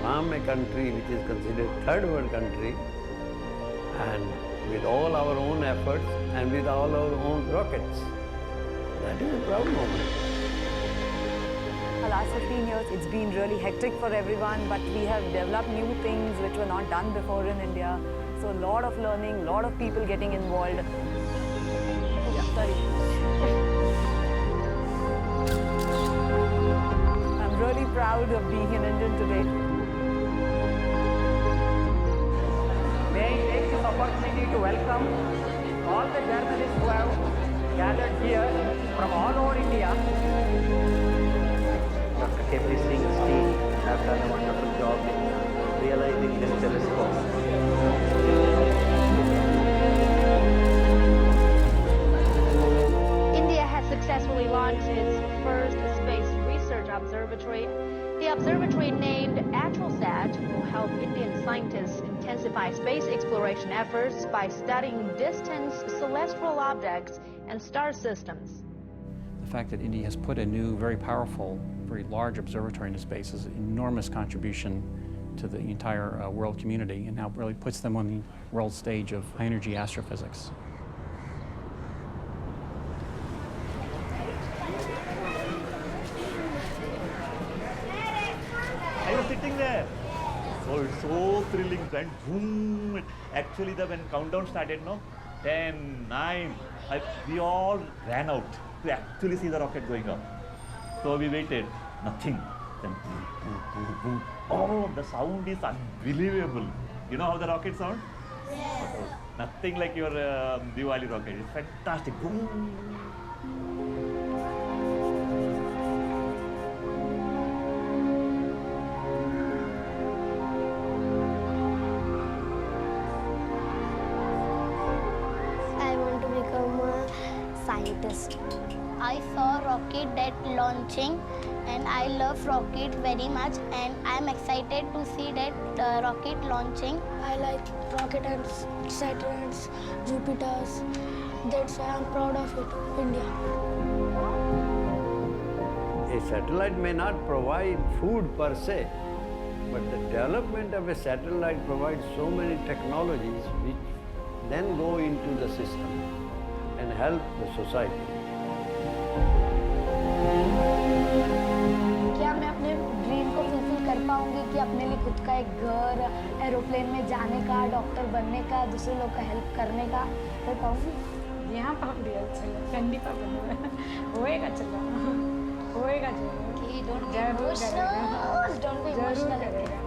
from a country which is considered third world country, and with all our own efforts and with all our own rockets. That is a proud moment. The last 15 years, it's been really hectic for everyone, but we have developed new things which were not done before in India. So a lot of learning, a lot of people getting involved. Yeah, sorry. I'm really proud of being an Indian today. May I take this opportunity to welcome all the journalists who have gathered here from all over India. Dr. K.P. Singh's team have done a wonderful job in realizing this telescope. India has successfully launched its first space research observatory. The observatory named AstroSat will help Indian scientists intensify space exploration efforts by studying distant celestial objects and star systems. The fact that India has put a new, very powerful, very large observatory into space is an enormous contribution to the entire world community, and now really puts them on the world stage of high-energy astrophysics. I was sitting there. So it's so thrilling. And boom! Actually, when countdown started, no, 10, 9, we all ran out to actually see the rocket going up. So we waited. Nothing. Then boom, boom, boom, boom. Oh, the sound is unbelievable. You know how the rocket sounds? Yes. Nothing like your Diwali rocket. It's fantastic. Boom. I want to become a scientist. I saw rocket that launching and I love rocket very much and I'm excited to see that rocket launching. I like rocket and Saturns, Jupiters. That's why I'm proud of it, India. A satellite may not provide food per se, but the development of a satellite provides so many technologies which then go into the system and help the society. क्या मैं अपने dream को fulfil कर पाऊंगी कि अपने लिए खुद का एक घर, एरोप्लेन में जाने का, डॉक्टर बनने का, दूसरे लोग का हेल्प करने का कर पाऊंगी? यहाँ पर भी चलो कंडीपा बनो होएगा चलो होएगा जरूर जरूर करेगा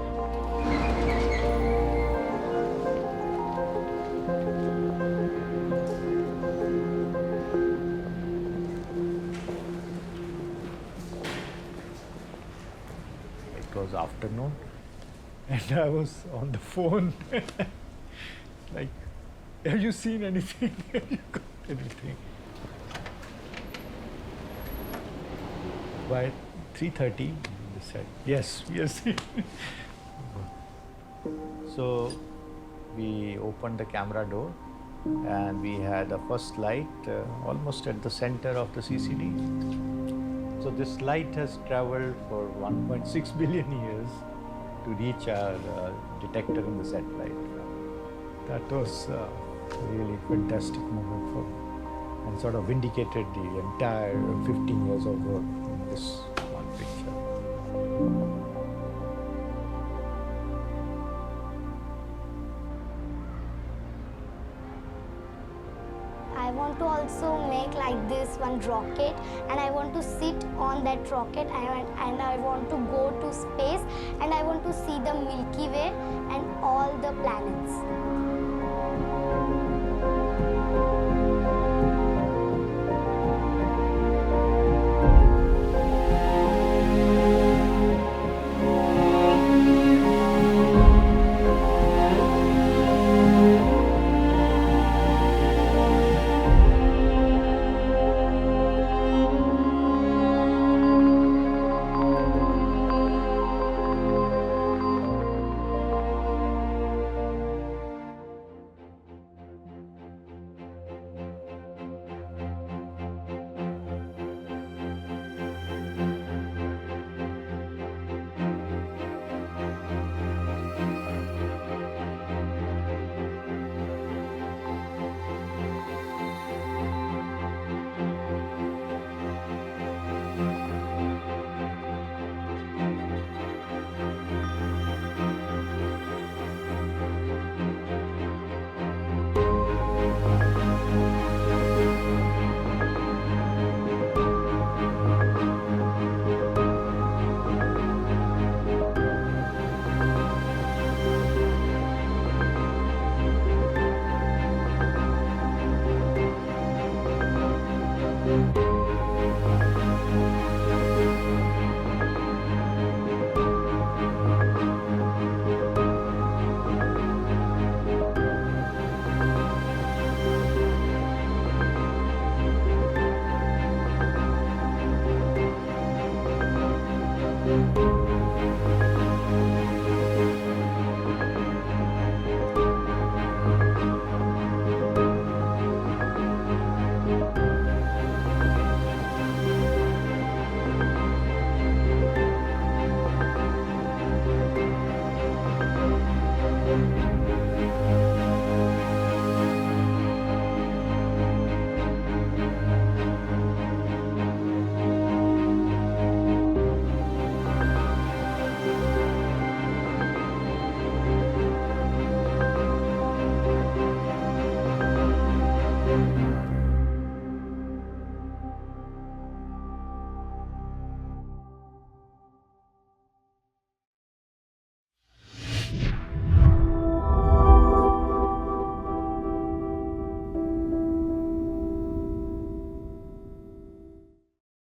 It was afternoon and I was on the phone like, have you seen anything? Have you got anything? By 3:30 they said, yes, we are seeing. So we opened the camera door and we had the first light almost at the center of the CCD. So this light has traveled for 1.6 billion years to reach our detector in the satellite. That was a really fantastic moment for me and sort of vindicated the entire 15 years of work in this one picture. I want to also make like this one rocket and I want to sit on that rocket and I want to go to space and I want to see the Milky Way and all the planets.